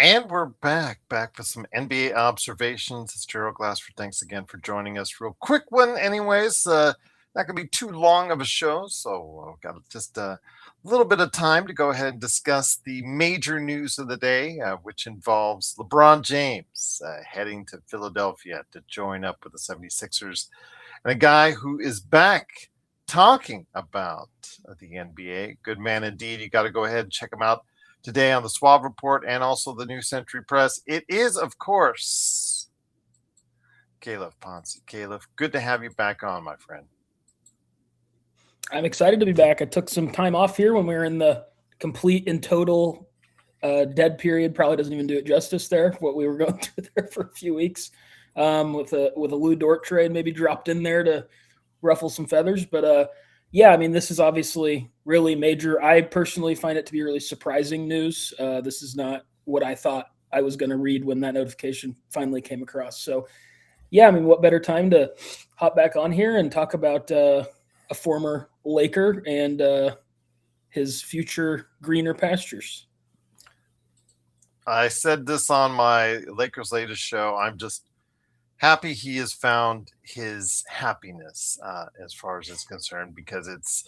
And we're back with some NBA observations. It's Gerald Glassford. Thanks again for joining us. Real quick one, anyways. Not going to be too long of a show, so I've got just a little bit of time to go ahead and discuss the major news of the day, which involves LeBron James heading to Philadelphia to join up with the 76ers, and a guy who is back talking about the NBA. Good man indeed. You got to go ahead and check him out today on the Suave Report and also the New Century Press. It is, of course, Calif Poncy. Calif, good to have you back on, my friend. I'm excited to be back. I took some time off here when we were in the complete and total dead period. Probably doesn't even do it justice there, what we were going through there for a few weeks with a Lou Dort trade maybe dropped in there to ruffle some feathers. But yeah, I mean, this is obviously really major. I personally find it to be really surprising news. This is not what I thought I was going to read when that notification finally came across. So, yeah, I mean, what better time to hop back on here and talk about a former Laker and his future greener pastures. I said this on my Lakers latest show. I'm just happy he has found his happiness as far as it's concerned, because it's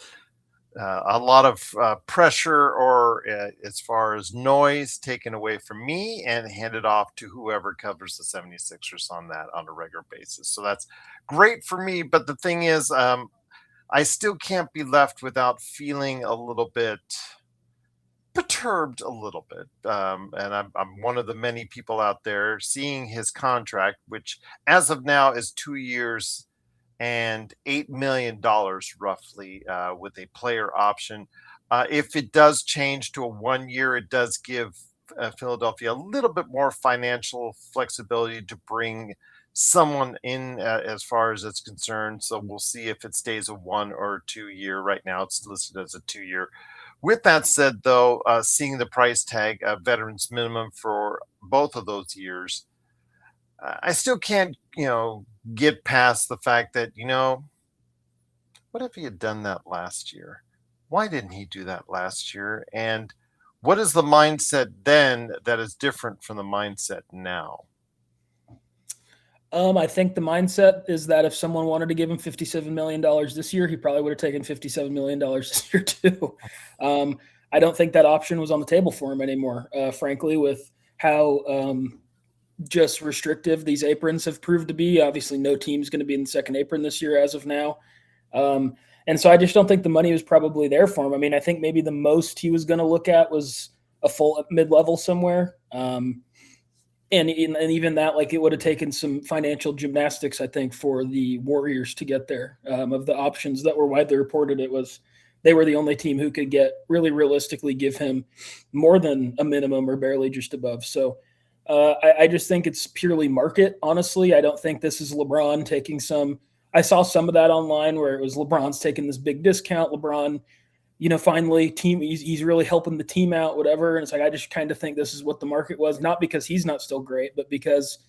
a lot of pressure or as far as noise taken away from me and handed off to whoever covers the 76ers on that on a regular basis. So that's great for me. But the thing is, I still can't be left without feeling a little bit perturbed a little bit. And I'm one of the many people out there seeing his contract, which as of now is 2 years and $8 million roughly with a player option. If it does change to a 1 year, it does give Philadelphia a little bit more financial flexibility to bring someone in as far as it's concerned. So we'll see if it stays a 1 or 2 year. Right now it's listed as a 2 year. With that said, though, seeing the price tag, veterans minimum for both of those years, I still can't, get past the fact that, what if he had done that last year? Why didn't he do that last year? And what is the mindset then that is different from the mindset now? I think the mindset is that if someone wanted to give him $57 million this year, he probably would have taken $57 million this year too. I don't think that option was on the table for him anymore, frankly, with how just restrictive these aprons have proved to be. Obviously, no team's going to be in the second apron this year as of now. And so I just don't think the money was probably there for him. I mean, I think maybe the most he was going to look at was a full mid-level somewhere. And even that, like, it would have taken some financial gymnastics, I think, for the Warriors to get there. Of the options that were widely reported, they were the only team who could really realistically give him more than a minimum or barely just above. So I just think it's purely market, honestly. I don't think this is LeBron taking I saw some of that online where it was LeBron's taking this big discount. LeBron, finally he's really helping the team out, whatever. And it's like, I just kind of think this is what the market was, not because he's not still great, but because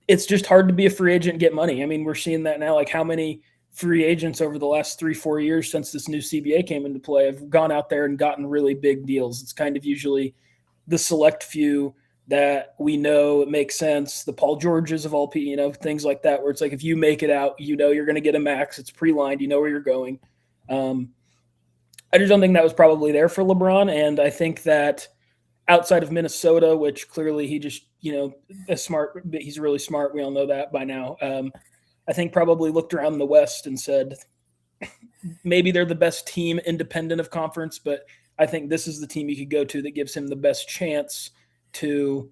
it's just hard to be a free agent and get money. I mean, we're seeing that now, like how many free agents over the last 3-4 years since this new CBA came into play have gone out there and gotten really big deals. It's kind of usually the select few that we know it makes sense. The Paul Georges of all people, things like that, where it's like, if you make it out, you're going to get a max. It's pre-lined, where you're going. I just don't think that was probably there for LeBron. And I think that outside of Minnesota, which clearly he just, he's really smart. We all know that by now. I think probably looked around the West and said, maybe they're the best team independent of conference, but I think this is the team he could go to that gives him the best chance to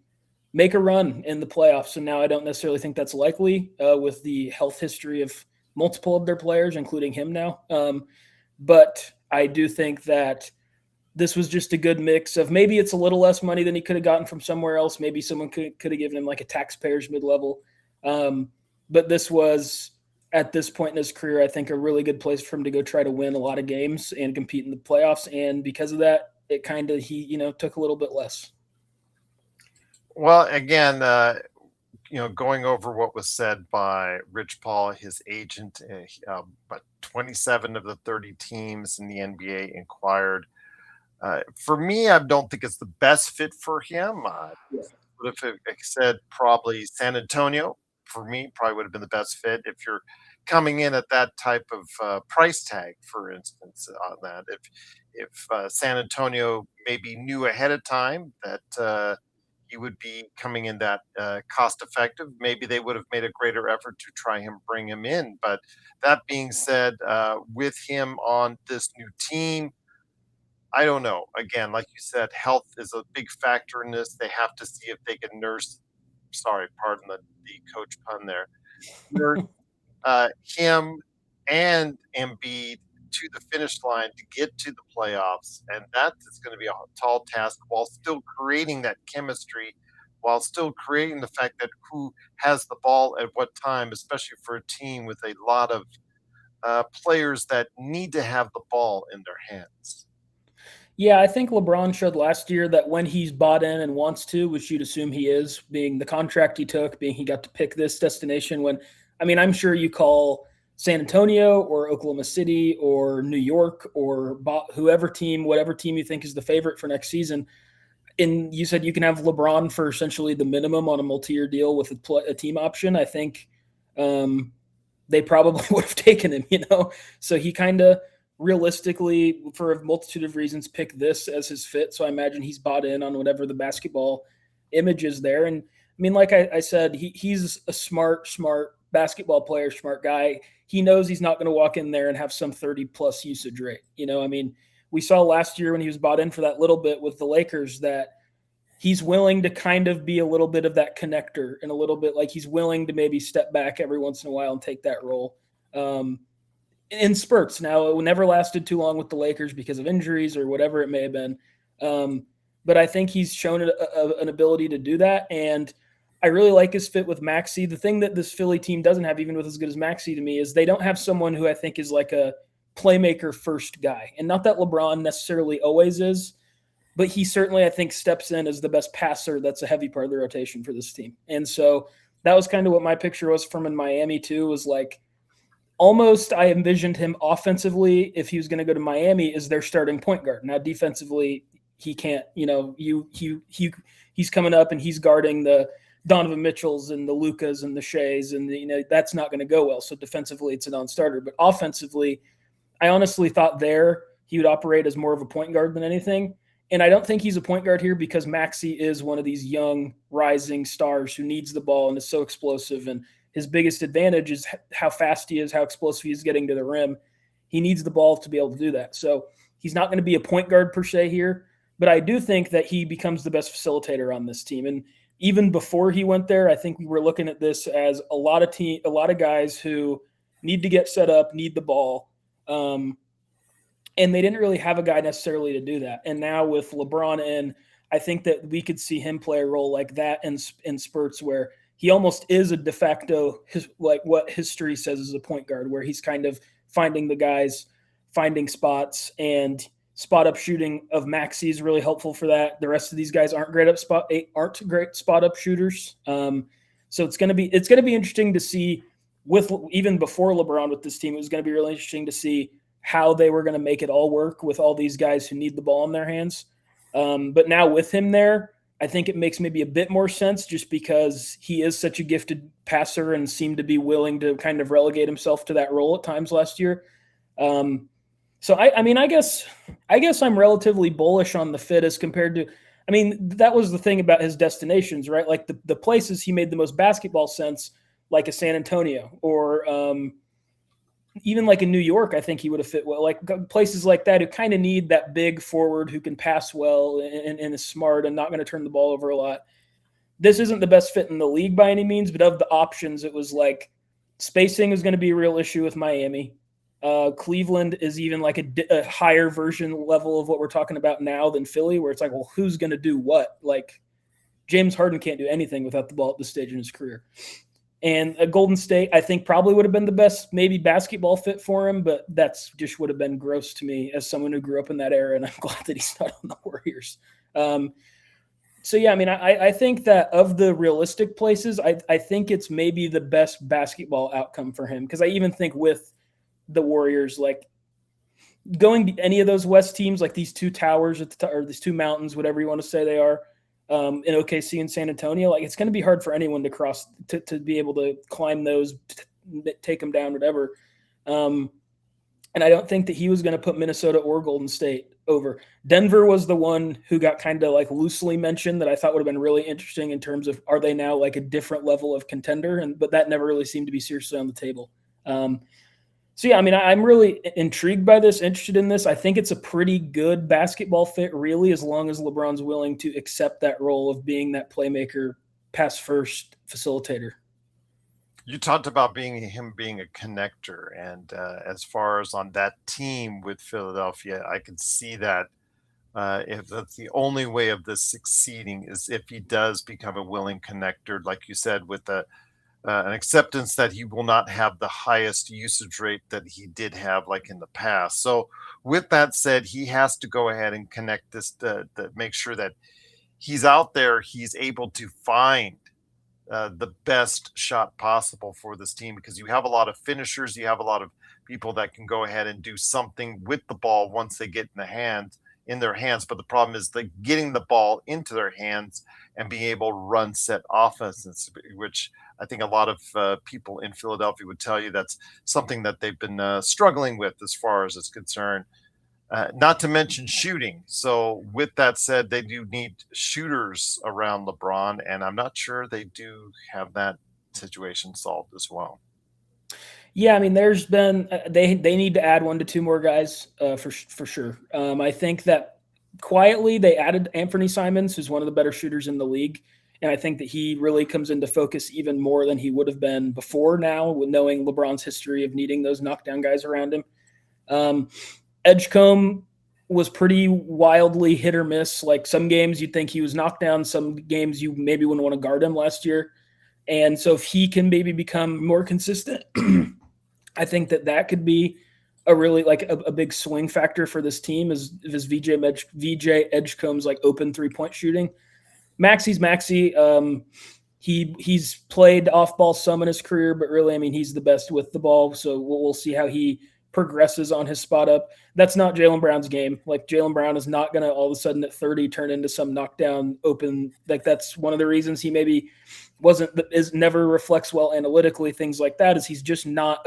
make a run in the playoffs. And now I don't necessarily think that's likely with the health history of multiple of their players, including him now. But I do think that this was just a good mix of, maybe it's a little less money than he could have gotten from somewhere else. Maybe someone could have given him like a taxpayer's mid-level. But this was at this point in his career, I think a really good place for him to go try to win a lot of games and compete in the playoffs. And because of that, it kind of, he took a little bit less. Well, again, going over what was said by Rich Paul, his agent, but 27 of the 30 teams in the NBA inquired. For me, I don't think it's the best fit for him. Yeah. Would have said probably San Antonio. For me, probably would have been the best fit if you're coming in at that type of price tag, for instance, on that. If San Antonio maybe knew ahead of time that he would be coming in that cost effective, maybe they would have made a greater effort to try him bring him in. But that being said, with him on this new team, I don't know. Again, like you said, health is a big factor in this. They have to see if they can nurse. Sorry, pardon the coach pun there. Nurse him and Embiid to the finish line to get to the playoffs, and that is going to be a tall task while still creating that chemistry, while still creating the fact that who has the ball at what time, especially for a team with a lot of players that need to have the ball in their hands. Yeah, I think LeBron showed last year that when he's bought in and wants to, which you'd assume he is, being the contract he took, being he got to pick this destination when, I mean, I'm sure you call San Antonio or Oklahoma City or New York or whoever team, whatever team you think is the favorite for next season. And you said you can have LeBron for essentially the minimum on a multi-year deal with a team option. I think they probably would have taken him, So he kind of realistically, for a multitude of reasons, picked this as his fit. So I imagine he's bought in on whatever the basketball image is there. And I mean, like I said, he's a smart basketball player, smart guy. He knows he's not going to walk in there and have some 30+ usage rate. I mean, we saw last year when he was bought in for that little bit with the Lakers that he's willing to kind of be a little bit of that connector and a little bit like he's willing to maybe step back every once in a while and take that role. In spurts. Now, it never lasted too long with the Lakers because of injuries or whatever it may have been. But I think he's shown an ability to do that. And I really like his fit with Maxey. The thing that this Philly team doesn't have, even with as good as Maxey to me, is they don't have someone who I think is like a playmaker first guy. And not that LeBron necessarily always is, but he certainly, I think, steps in as the best passer. That's a heavy part of the rotation for this team. And so that was kind of what my picture was from in Miami too, was like, almost I envisioned him offensively, if he was going to go to Miami, as their starting point guard. Now defensively, he can't, he's coming up and he's guarding the Donovan Mitchells and the Lucas and the Sheas, and that's not going to go well. So defensively, it's a non-starter. But offensively, I honestly thought there he would operate as more of a point guard than anything. And I don't think he's a point guard here because Maxey is one of these young rising stars who needs the ball and is so explosive. And his biggest advantage is how fast he is, how explosive he is getting to the rim. He needs the ball to be able to do that. So he's not going to be a point guard per se here, but I do think that he becomes the best facilitator on this team. And even before he went there, I think we were looking at this as a lot of guys who need to get set up, need the ball. And they didn't really have a guy necessarily to do that. And now with LeBron in, I think that we could see him play a role like that in spurts where he almost is a de facto, like what history says is a point guard, where he's kind of finding the guys, finding spots, and spot up shooting of Maxey is really helpful for that. The rest of these guys aren't great spot up shooters. So it's gonna be interesting to see with even before LeBron with this team. It was going to be really interesting to see how they were going to make it all work with all these guys who need the ball in their hands. But now with him there, I think it makes maybe a bit more sense just because he is such a gifted passer and seemed to be willing to kind of relegate himself to that role at times last year. So I guess I'm relatively bullish on the fit as compared to, that was the thing about his destinations, right? Like the places he made the most basketball sense, like a San Antonio or even like in New York, I think he would have fit well. Like places like that who kind of need that big forward who can pass well and is smart and not going to turn the ball over a lot. This isn't the best fit in the league by any means, but of the options, it was like spacing is going to be a real issue with Miami. Cleveland is even like a higher version level of what we're talking about now than Philly, where it's like, well, who's going to do what? Like James Harden can't do anything without the ball at this stage in his career. And a Golden State, I think, probably would have been the best maybe basketball fit for him, but that's just would have been gross to me as someone who grew up in that era, and I'm glad that he's not on the Warriors. So yeah, I mean, I think that of the realistic places, I think it's maybe the best basketball outcome for him, because I even think with the Warriors, like going to any of those West teams, like these two towers or these two mountains, whatever you want to say they are, in OKC and San Antonio, like it's going to be hard for anyone to cross to be able to climb those, take them down, whatever. And I don't think that he was going to put Minnesota or Golden State over. Denver was the one who got kind of like loosely mentioned that I thought would have been really interesting in terms of, are they now like a different level of contender? But that never really seemed to be seriously on the table. So yeah, I mean, I'm really intrigued by this, interested in this. I think it's a pretty good basketball fit, really, as long as LeBron's willing to accept that role of being that playmaker, pass first facilitator. You talked about him being a connector, and as far as on that team with Philadelphia, I can see that if that's the only way of this succeeding is if he does become a willing connector, like you said, with an acceptance that he will not have the highest usage rate that he did have like in the past. So with that said, he has to go ahead and connect this to make sure that he's out there, he's able to find the best shot possible for this team, because you have a lot of finishers, you have a lot of people that can go ahead and do something with the ball once they get in their hands. But the problem is like getting the ball into their hands and being able to run set offenses, which I think a lot of people in Philadelphia would tell you that's something that they've been struggling with as far as it's concerned. Not to mention shooting. So, with that said, they do need shooters around LeBron, and I'm not sure they do have that situation solved as well. Yeah, I mean, there's been they need to add 1 to 2 more guys for sure. I think that quietly they added Anthony Simons, who's one of the better shooters in the league, and I think that he really comes into focus even more than he would have been before now, with knowing LeBron's history of needing those knockdown guys around him. Edgecombe was pretty wildly hit or miss. Like some games you'd think he was knocked down, some games you maybe wouldn't want to guard him last year. And so if he can maybe become more consistent, I think that could be a really like a big swing factor for this team is VJ Edgecombe's like open 3-point shooting. Maxi's Maxi. He's played off ball some in his career, but really, I mean, he's the best with the ball. So we'll see how he progresses on his spot up. That's not Jaylen Brown's game. Like Jaylen Brown is not going to all of a sudden at 30 turn into some knockdown open. Like that's one of the reasons he maybe never reflects well analytically, things like that, is he's just not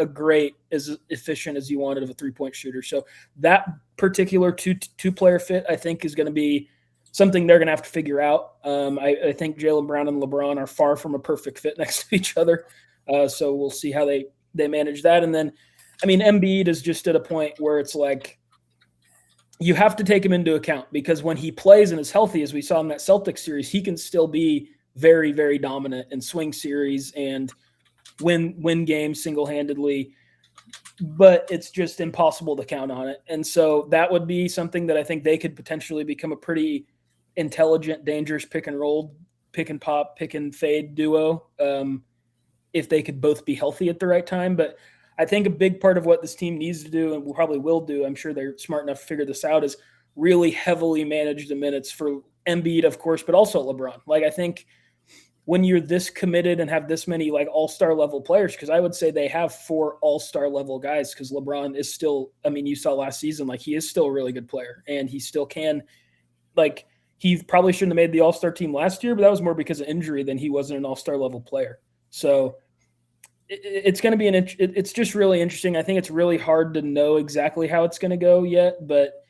as efficient as you wanted of a 3-point shooter. So that particular two player fit, I think, is going to be something they're going to have to figure out. I think Jaylen Brown and LeBron are far from a perfect fit next to each other. So we'll see how they manage that. And then, I mean, Embiid is just at a point where it's like you have to take him into account, because when he plays and is healthy, as we saw in that Celtics series, he can still be very, very dominant and swing series and win games single-handedly, but it's just impossible to count on it. And so that would be something that I think they could potentially become a pretty intelligent, dangerous pick and roll, pick and pop, pick and fade duo if they could both be healthy at the right time. But I think a big part of what this team needs to do, and probably will do, I'm sure they're smart enough to figure this out, is really heavily manage the minutes for Embiid, of course, but also LeBron. Like, I think when you're this committed and have this many like all-star level players, because I would say they have 4 all-star level guys, because LeBron is still, I mean, you saw last season, like he is still a really good player and he still can, like he probably shouldn't have made the all-star team last year, but that was more because of injury than he wasn't an all-star level player. So it's going to be it's just really interesting. I think it's really hard to know exactly how it's going to go yet, but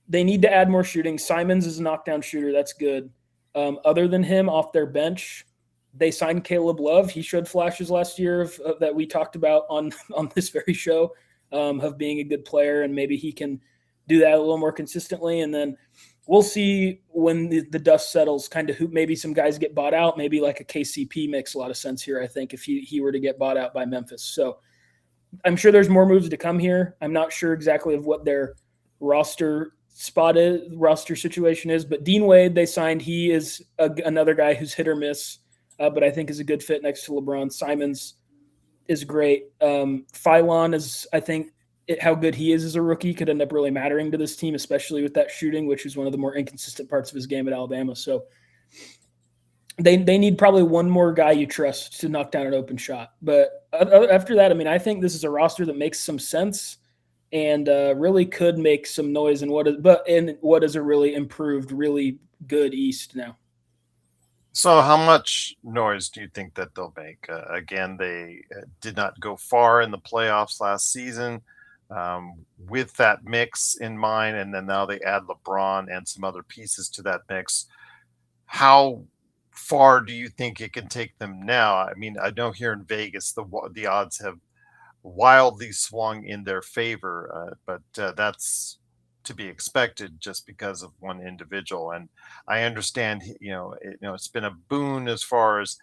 they need to add more shooting. Simons is a knockdown shooter. That's good. Other than him off their bench, they signed Caleb Love. He showed flashes last year that we talked about on this very show of being a good player, and maybe he can do that a little more consistently. And then we'll see when the dust settles, kind of who maybe some guys get bought out. Maybe like a KCP makes a lot of sense here, I think, if he were to get bought out by Memphis. So I'm sure there's more moves to come here. I'm not sure exactly of what their roster situation is, but Dean Wade they signed. He is another guy who's hit or miss. but I think is a good fit next to LeBron. Simons is great. Phylon is, I think, how good he is as a rookie could end up really mattering to this team, especially with that shooting, which is one of the more inconsistent parts of his game at Alabama. So they need probably one more guy you trust to knock down an open shot. But after that, I mean, I think this is a roster that makes some sense and really could make some noise in what is a really improved, really good East now. So, how much noise do you think that they'll make? Again, they did not go far in the playoffs last season. With that mix in mind, and then now they add LeBron and some other pieces to that mix. How far do you think it can take them now? I mean, I know here in Vegas the odds have wildly swung in their favor, but that's to be expected just because of one individual. And I understand, it's been a boon as far as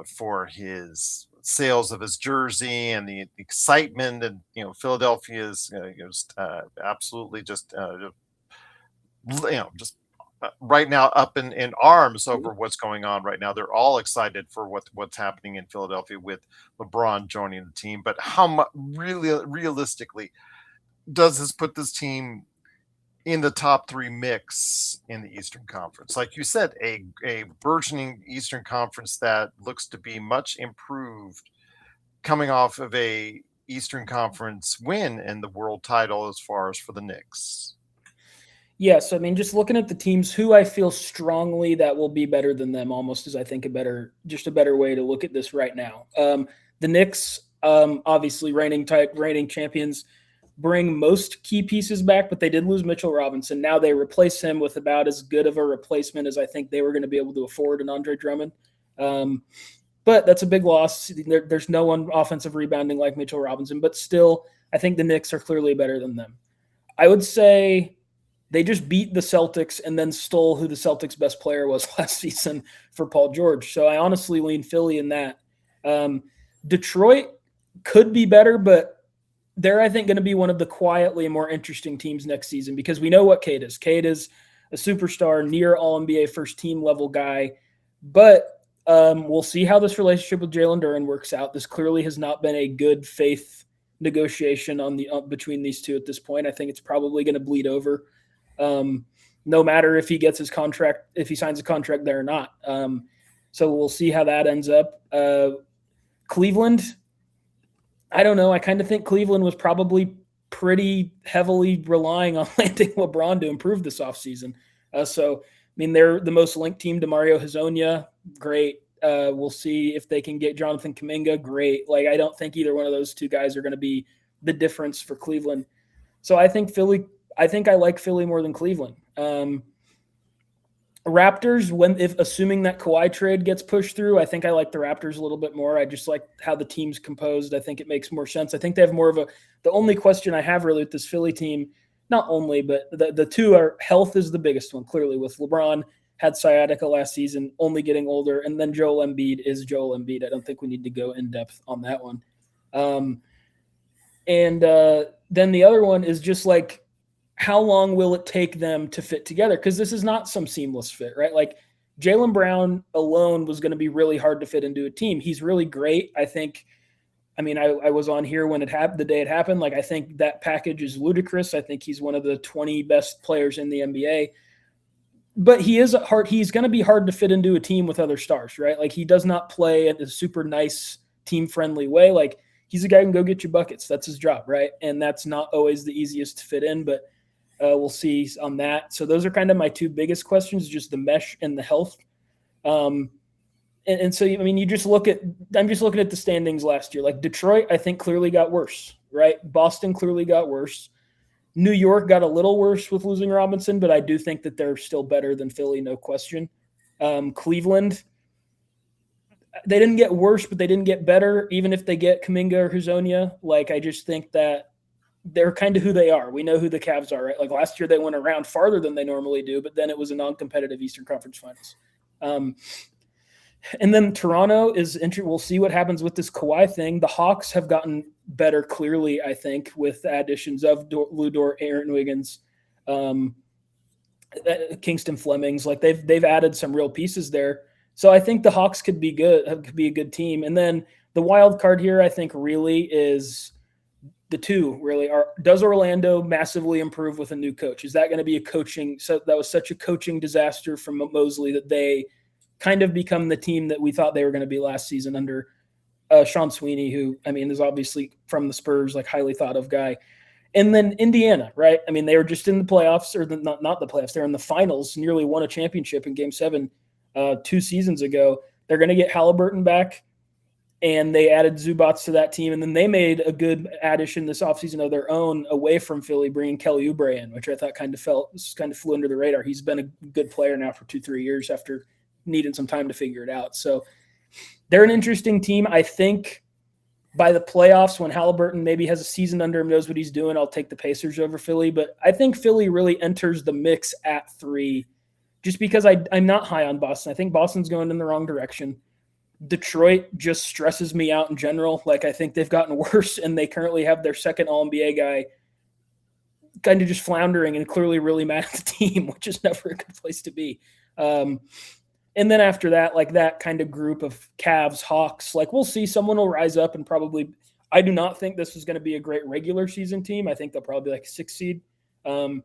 for his sales of his jersey and the excitement, and Philadelphia is absolutely just right now up in arms over what's going on right now. They're all excited for what's happening in Philadelphia with LeBron joining the team. But how much really realistically does this put this team in the top three mix in the Eastern Conference? Like you said, a burgeoning Eastern Conference that looks to be much improved coming off of a Eastern Conference win in the world title as far as for the Knicks. Yes, I mean, just looking at the teams who I feel strongly that will be better than them, almost is I think a better way to look at this right now. The Knicks, obviously reigning champions, bring most key pieces back, but they did lose Mitchell Robinson. Now they replace him with about as good of a replacement as I think they were going to be able to afford in Andre Drummond. But that's a big loss. There's no one offensive rebounding like Mitchell Robinson, but still, I think the Knicks are clearly better than them. I would say they just beat the Celtics and then stole who the Celtics' best player was last season for Paul George. So I honestly lean Philly in that. Detroit could be better, but they're, I think, going to be one of the quietly more interesting teams next season because we know what Cade is. Cade is a superstar, near All-NBA first-team level guy. But we'll see how this relationship with Jalen Duren works out. This clearly has not been a good faith negotiation between these two at this point. I think it's probably going to bleed over. No matter if he gets his contract, if he signs a contract there or not. So we'll see how that ends up. Cleveland, I don't know. I kind of think Cleveland was probably pretty heavily relying on landing LeBron to improve this offseason. So, I mean, they're the most linked team to Mario Hezonja. Great. We'll see if they can get Jonathan Kuminga. Great. Like, I don't think either one of those two guys are going to be the difference for Cleveland. So I think I like Philly more than Cleveland. Raptors, if assuming that Kawhi trade gets pushed through, I think I like the Raptors a little bit more. I just like how the team's composed. I think it makes more sense. I think they have more of the only question I have really with this Philly team, not only, but the two are health is the biggest one, clearly, with LeBron had sciatica last season, only getting older, and then Joel Embiid is Joel Embiid. I don't think we need to go in depth on that one. And then the other one is just like, how long will it take them to fit together? Because this is not some seamless fit, right? Like Jaylen Brown alone was going to be really hard to fit into a team. He's really great. I think, I mean, I was on here when the day it happened. Like, I think that package is ludicrous. I think he's one of the 20 best players in the NBA. But he's going to be hard to fit into a team with other stars, right? Like, he does not play in a super nice team-friendly way. Like, he's a guy who can go get you buckets. That's his job, right? And that's not always the easiest to fit in, but we'll see on that. So those are kind of my two biggest questions, just the mesh and the health. And so, I mean, I'm just looking at the standings last year. Like Detroit, I think clearly got worse, right? Boston clearly got worse. New York got a little worse with losing Robinson, but I do think that they're still better than Philly, no question. Cleveland, they didn't get worse, but they didn't get better, even if they get Kuminga or Hezonja. Like, I just think that they're kind of who they are. We know who the Cavs are, right? Like last year they went around farther than they normally do, but then it was a non-competitive Eastern Conference Finals. And then Toronto is interesting. We'll see what happens with this Kawhi thing. The Hawks have gotten better clearly, I think, with the additions of Lou Dort, Aaron Wiggins, Kingston Flemings. Like they've added some real pieces there. So I think the Hawks could be good, could be a good team. And then the wild card here, I think, really is the two. Really, are does Orlando massively improve with a new coach? Is that going to be a coaching? So that was such a coaching disaster from Mosley that they kind of become the team that we thought they were going to be last season under Sean Sweeney, who I mean is obviously from the Spurs, like highly thought of guy. And then Indiana, right? I mean, they were just in the playoffs, or not the playoffs. They're in the finals, nearly won a championship in Game 7 2 seasons ago. They're going to get Halliburton back, and they added Zubats to that team. And then they made a good addition this offseason of their own away from Philly, bringing Kelly Oubre in, which I thought kind of flew under the radar. He's been a good player now for 2-3 years after needing some time to figure it out. So they're an interesting team. I think by the playoffs, when Halliburton maybe has a season under him, knows what he's doing, I'll take the Pacers over Philly. But I think Philly really enters the mix at 3 just because I'm not high on Boston. I think Boston's going in the wrong direction. Detroit just stresses me out in general. Like, I think they've gotten worse, and they currently have their second All-NBA guy kind of just floundering and clearly really mad at the team, which is never a good place to be. And then after that, like that kind of group of Cavs, Hawks, like we'll see, someone will rise up and probably, I do not think this is going to be a great regular season team. I think they'll probably be like a 6 seed. But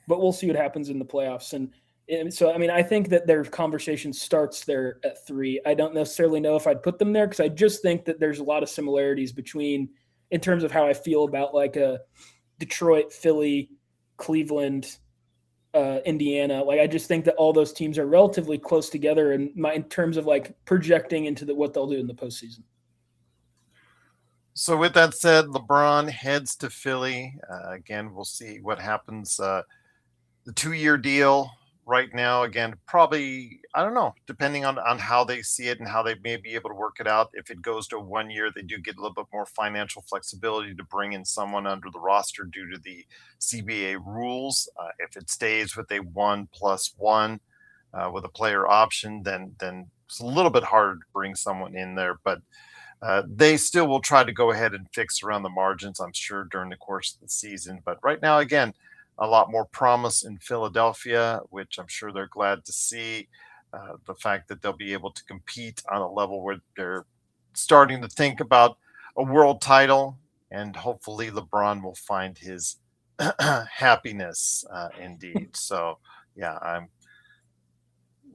we'll see what happens in the playoffs. And so, I mean, I think that their conversation starts there at 3. I don't necessarily know if I'd put them there because I just think that there's a lot of similarities between, in terms of how I feel about like a Detroit, Philly, Cleveland, Indiana. Like, I just think that all those teams are relatively close together in terms of like projecting into what they'll do in the postseason. So with that said, LeBron heads to Philly. Again, we'll see what happens. The 2-year deal right now, again, probably, I don't know, depending on how they see it and how they may be able to work it out. If it goes to 1 year, they do get a little bit more financial flexibility to bring in someone under the roster due to the CBA rules. If it stays with a 1+1 with a player option, then it's a little bit harder to bring someone in there. But they still will try to go ahead and fix around the margins, I'm sure, during the course of the season. But right now, again, a lot more promise in Philadelphia, which I'm sure they're glad to see. The fact that they'll be able to compete on a level where they're starting to think about a world title, and hopefully LeBron will find his happiness indeed. So, yeah, I'm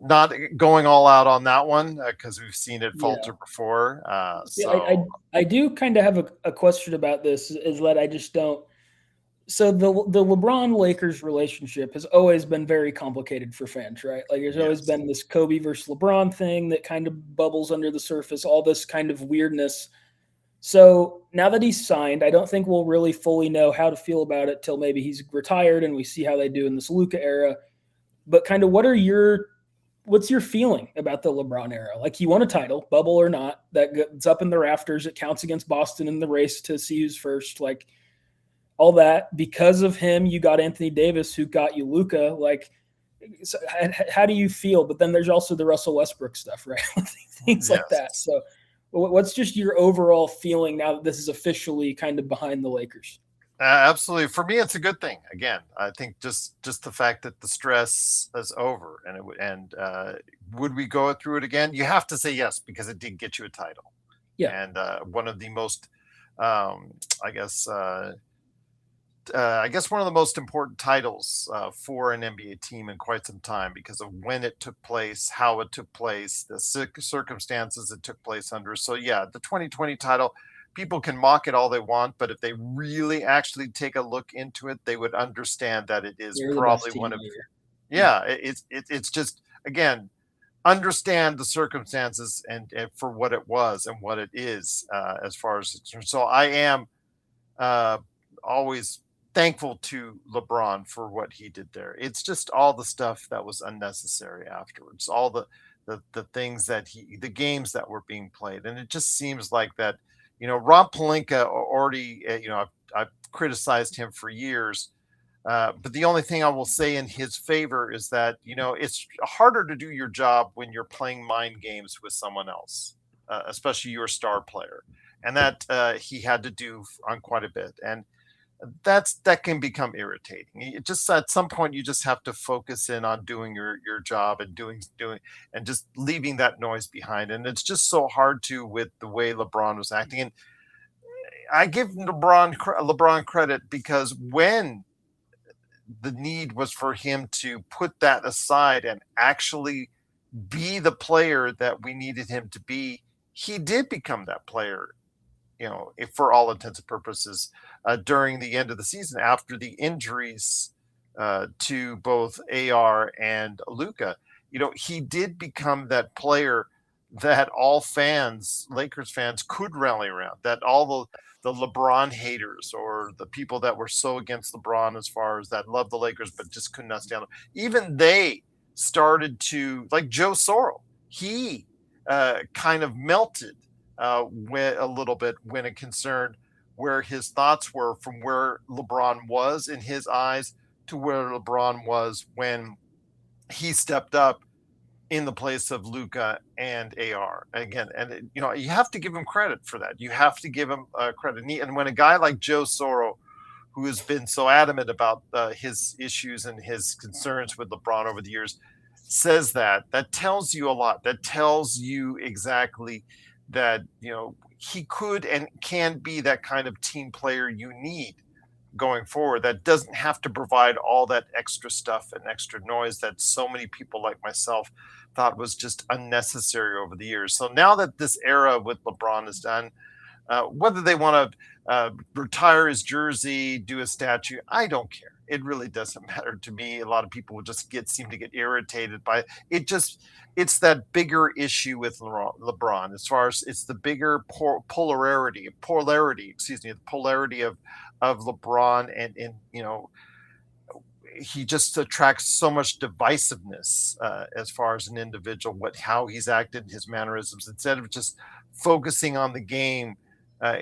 not going all out on that one because we've seen it falter before. I do kind of have a question about this, is that I just don't. So the LeBron Lakers relationship has always been very complicated for fans, right? Like, there's always been this Kobe versus LeBron thing that kind of bubbles under the surface, all this kind of weirdness. So now that he's signed, I don't think we'll really fully know how to feel about it till maybe he's retired and we see how they do in this Luka era. But kind of what's your feeling about the LeBron era? Like, he won a title, bubble or not, that's up in the rafters. It counts against Boston in the race to see who's first. Like, all that, because of him, you got Anthony Davis, who got you Luka. Like, so how do you feel? But then there's also the Russell Westbrook stuff, right? Things like that. So what's just your overall feeling now that this is officially kind of behind the Lakers? Absolutely. For me, it's a good thing. Again, I think just the fact that the stress is over, and would we go through it again? You have to say yes, because it did get you a title. Yeah. And one of the most, I guess one of the most important titles for an NBA team in quite some time, because of when it took place, how it took place, the circumstances it took place under. So yeah, the 2020 title, people can mock it all they want, but if they really actually take a look into it, they would understand that it is probably one of, it's just, again, understand the circumstances and for what it was and what it is as far as it's concerned. So I am always thankful to LeBron for what he did there. It's just all the stuff that was unnecessary afterwards, all the things that the games that were being played. And it just seems like that, Rob Pelinka already, I've criticized him for years. But the only thing I will say in his favor is that, it's harder to do your job when you're playing mind games with someone else, especially your star player. And that he had to do on quite a bit. And that can become irritating. It just at some point you just have to focus in on doing your job and doing and just leaving that noise behind. And it's just so hard to with the way LeBron was acting. And I give LeBron credit because when the need was for him to put that aside and actually be the player that we needed him to be, he did become that player, if for all intents and purposes, during the end of the season after the injuries to both AR and Luca. He did become that player that all fans, Lakers fans, could rally around. That all the LeBron haters or the people that were so against LeBron as far as that loved the Lakers but just could not stand them, even they started to like Joe Sorrell. He kind of melted when, a little bit when it concerned where his thoughts were from where LeBron was in his eyes to where LeBron was when he stepped up in the place of Luca and AR again. And you have to give him credit for that. You have to give him credit. And when a guy like Joe Sorrell, who has been so adamant about his issues and his concerns with LeBron over the years, says that tells you a lot. That tells you exactly that he could and can be that kind of team player you need going forward, that doesn't have to provide all that extra stuff and extra noise that so many people like myself thought was just unnecessary over the years. So now that this era with LeBron is done, whether they want to retire his jersey, do a statue, I don't care. It really doesn't matter to me. A lot of people will just seem to get irritated by it. It's that bigger issue with LeBron, as far as it's the bigger the polarity of LeBron, and he just attracts so much divisiveness as far as an individual, how he's acted, his mannerisms. Instead of just focusing on the game,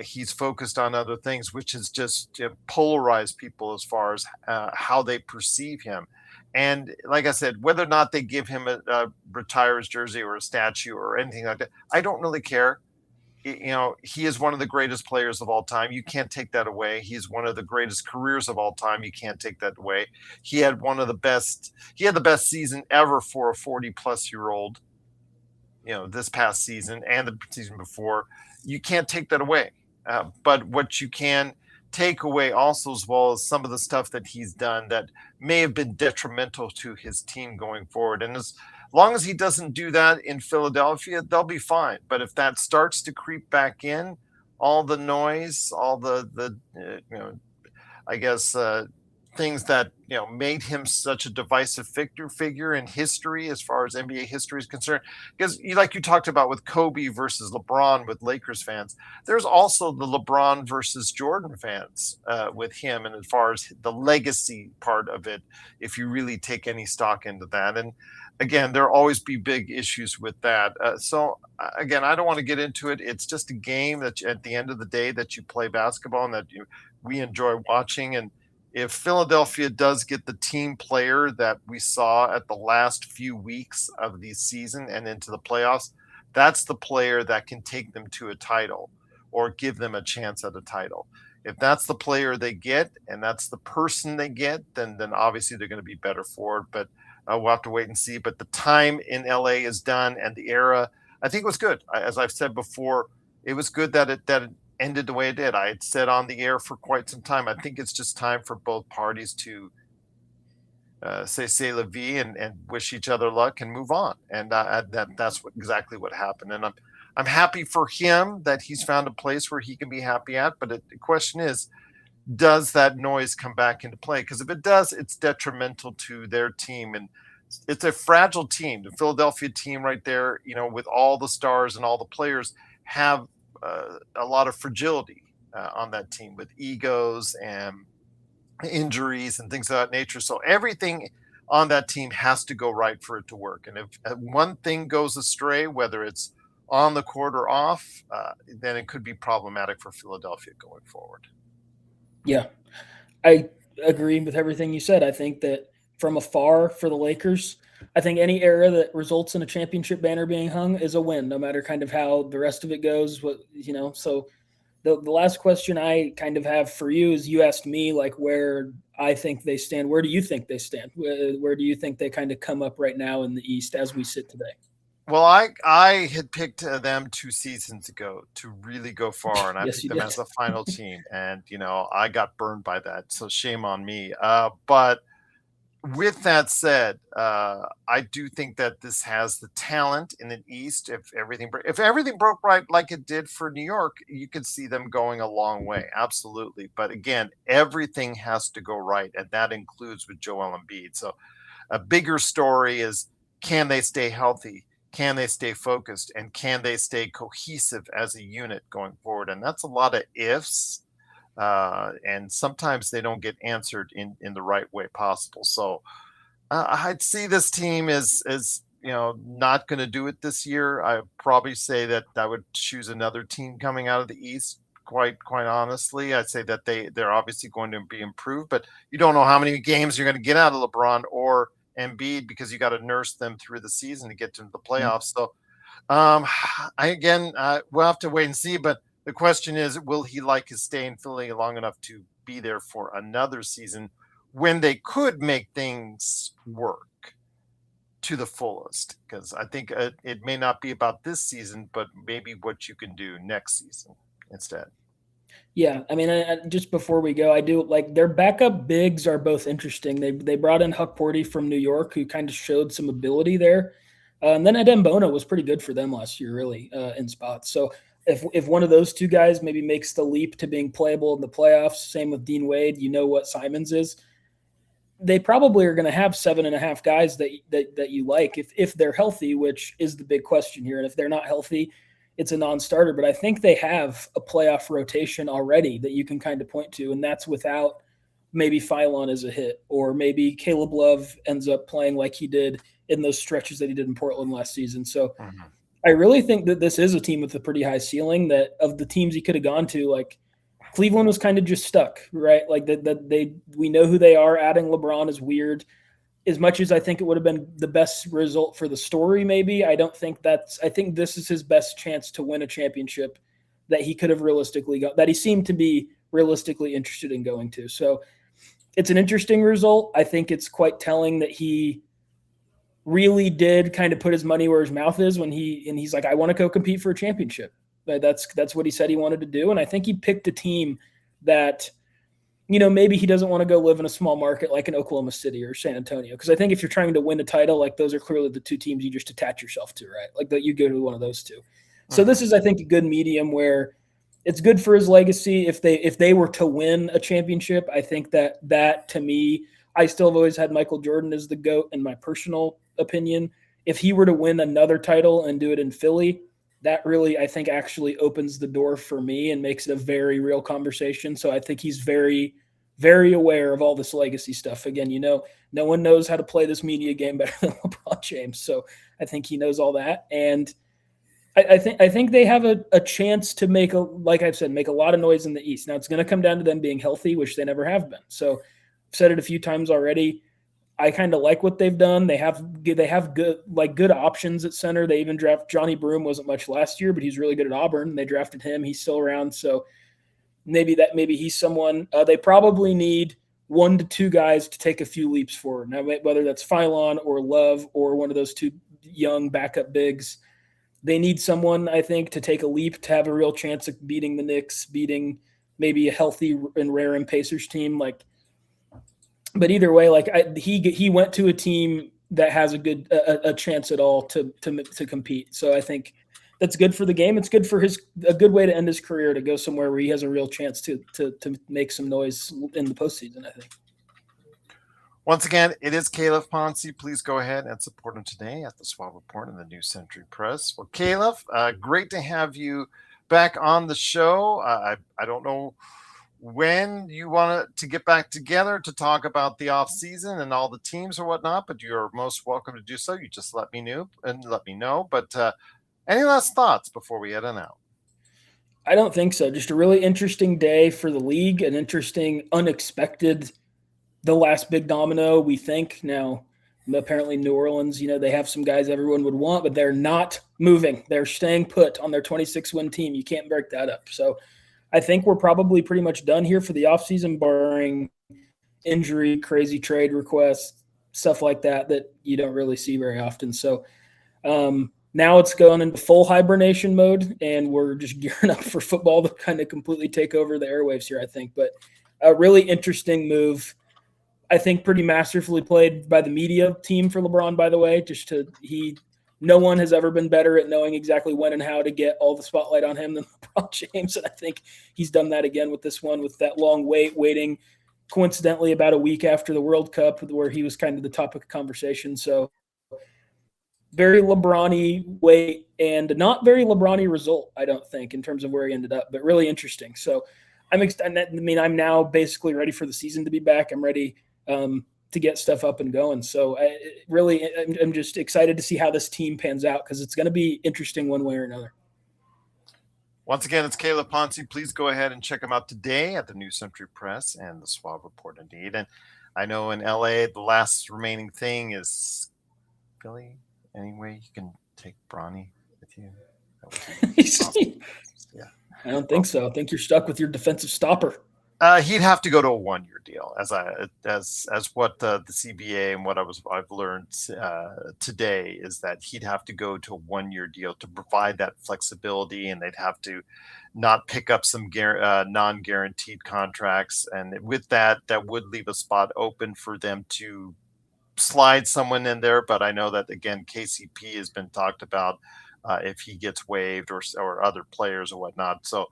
he's focused on other things, which has just polarized people as far as how they perceive him. And like I said, whether or not they give him a retirer's jersey or a statue or anything like that, I don't really care. He is one of the greatest players of all time. You can't take that away. He's one of the greatest careers of all time. You can't take that away. He had the best season ever for a 40-plus-year-old, this past season and the season before. You can't take that away. But what you can take away also, as well as some of the stuff that he's done that may have been detrimental to his team going forward. And as long as he doesn't do that in Philadelphia, they'll be fine. But if that starts to creep back in, all the noise, all the I guess things that made him such a divisive figure in history as far as NBA history is concerned. Because like you talked about with Kobe versus LeBron with Lakers fans, there's also the LeBron versus Jordan fans with him, and as far as the legacy part of it, if you really take any stock into that. And again, there'll always be big issues with that. So again, I don't want to get into it. It's just a game that at the end of the day that you play basketball and that we enjoy watching. And if Philadelphia does get the team player that we saw at the last few weeks of the season and into the playoffs, that's the player that can take them to a title or give them a chance at a title. If that's the player they get and that's the person they get, then obviously they're going to be better for it. But we'll have to wait and see. But the time in LA is done, and the era, I think, was good. As I've said before, it was good that it ended the way it did. I had said on the air for quite some time, I think it's just time for both parties to say la vie and wish each other luck and move on. And that's exactly what happened. And I'm happy for him that he's found a place where he can be happy at. But the question is, does that noise come back into play? Because if it does, it's detrimental to their team. And it's a fragile team. The Philadelphia team right there, with all the stars and all the players, have a lot of fragility on that team with egos and injuries and things of that nature. So everything on that team has to go right for it to work. And if one thing goes astray, whether it's on the court or off, then it could be problematic for Philadelphia going forward. Yeah, I agree with everything you said. I think that from afar for the Lakers, I think any era that results in a championship banner being hung is a win, no matter kind of how the rest of it goes. So the last question I kind of have for you is, you asked me like where I think they stand. Where do you think they stand? Where do you think they kind of come up right now in the East as we sit today? Well, I had picked them 2 seasons ago to really go far, and I Yes, picked you them did. as a final team, and I got burned by that, so shame on me. But with that said, I do think that this has the talent in the East. If everything broke right like it did for New York, you could see them going a long way, absolutely. But again, everything has to go right, and that includes with Joel Embiid. So a bigger story is, can they stay healthy? Can they stay focused? And can they stay cohesive as a unit going forward? And that's a lot of ifs. And sometimes they don't get answered in the right way possible. So I'd see this team as not going to do it this year. I probably say that I would choose another team coming out of the East. Quite honestly, I'd say that they're obviously going to be improved, but you don't know how many games you're going to get out of LeBron or Embiid, because you got to nurse them through the season to get to the Yeah. playoffs. So we'll have to wait and see. But the question is, will he like his stay in Philly long enough to be there for another season when they could make things work to the fullest? Because I think it may not be about this season, but maybe what you can do next season instead. Yeah, I mean, just before we go, I do like their backup bigs are both interesting. They brought in Huck Porty from New York, who kind of showed some ability there, and then Adem Bona was pretty good for them last year, really in spots. So if one of those two guys maybe makes the leap to being playable in the playoffs, same with Dean Wade, you know what Simons is. They probably are going to have 7.5 guys that you like if they're healthy, which is the big question here. And if they're not healthy, it's a non-starter. But I think they have a playoff rotation already that you can kind of point to, and that's without maybe Phylon as a hit, or maybe Caleb Love ends up playing like he did in those stretches that he did in Portland last season. So Mhm. I really think that this is a team with a pretty high ceiling. That of the teams he could have gone to, like Cleveland was kind of just stuck, right? Like that we know who they are. Adding LeBron is weird. As much as I think it would have been the best result for the story, maybe I don't think that's. I think this is his best chance to win a championship that he could have realistically got. That he seemed to be realistically interested in going to. So it's an interesting result. I think it's quite telling that he really did kind of put his money where his mouth is when he's like, I want to go compete for a championship. That's what he said he wanted to do. And I think he picked a team that, maybe he doesn't want to go live in a small market like in Oklahoma City or San Antonio. Because I think if you're trying to win a title, like those are clearly the two teams you just attach yourself to, right? Like that you go to one of those two. So this Mhm. is, I think, a good medium where it's good for his legacy. If they were to win a championship, I think that to me, I still have always had Michael Jordan as the GOAT in my personal opinion. If he were to win another title and do it in Philly, that really, I think, actually opens the door for me and makes it a very real conversation. So I think he's very, very aware of all this legacy stuff. Again, no one knows how to play this media game better than LeBron James. So I think he knows all that. And I think they have a chance to like I've said, make a lot of noise in the East. Now it's going to come down to them being healthy, which they never have been. So I've said it a few times already. I kind of like what they've done. They have good options at center. They even draft Johnny Broom. Wasn't much last year, but he's really good at Auburn. They drafted him. He's still around. So maybe he's someone they probably need 1 to 2 guys to take a few leaps forward. Now, whether that's Phylon or Love or one of those two young backup bigs, they need someone, I think, to take a leap to have a real chance of beating the Knicks, beating maybe a healthy and rare and Pacers team. But either way, he went to a team that has a chance at all to compete. So I think that's good for the game. It's good for a good way to end his career, to go somewhere where he has a real chance to make some noise in the postseason, I think. Once again, it is Calif Poncy. Please go ahead and support him today at the Swab Report in the New Century Press. Well, Calif, great to have you back on the show. I don't know when you want to get back together to talk about the off season and all the teams or whatnot, but you're most welcome to do so. You just let me know. But any last thoughts before we head on out? I don't think so. Just a really interesting day for the league, an interesting, unexpected, the last big domino, we think. Now, apparently New Orleans, they have some guys everyone would want, but they're not moving. They're staying put on their 26-win team. You can't break that up. So I think we're probably pretty much done here for the offseason, barring injury, crazy trade requests, stuff like that you don't really see very often. So now it's going into full hibernation mode, and we're just gearing up for football to kind of completely take over the airwaves here, I think. But a really interesting move. I think pretty masterfully played by the media team for LeBron, by the way. No one has ever been better at knowing exactly when and how to get all the spotlight on him than LeBron James. And I think he's done that again with this one, with that long waiting coincidentally about a week after the World Cup, where he was kind of the topic of conversation. So very LeBron-y wait and not very LeBron-y result, I don't think, in terms of where he ended up, but really interesting. So I'm now basically ready for the season to be back. I'm ready to get stuff up and going. So I'm just excited to see how this team pans out, because it's going to be interesting one way or another. Once again, it's Calif Poncy. Please go ahead and check him out today at the New Century Press and the Swab Report indeed. And I know in LA, the last remaining thing is Philly. Anyway, you can take Bronny with you. Awesome. Yeah, I don't think so. I think you're stuck with your defensive stopper. He'd have to go to a 1-year deal, as what the CBA and what I've learned today is that he'd have to go to a 1-year deal to provide that flexibility, and they'd have to not pick up some non-guaranteed contracts, and with that would leave a spot open for them to slide someone in there. But I know that, again, KCP has been talked about if he gets waived or other players or whatnot. So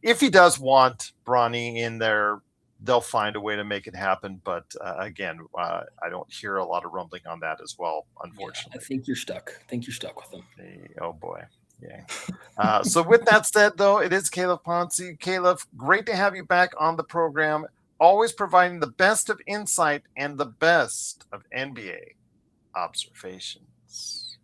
if he does want Bronny in there, they'll find a way to make it happen. But again, I don't hear a lot of rumbling on that as well, unfortunately. Yeah, I think you're stuck. With him. Oh boy. Yeah. So with that said, though, it is Calif Poncy. Calif, great to have you back on the program. Always providing the best of insight and the best of NBA observations.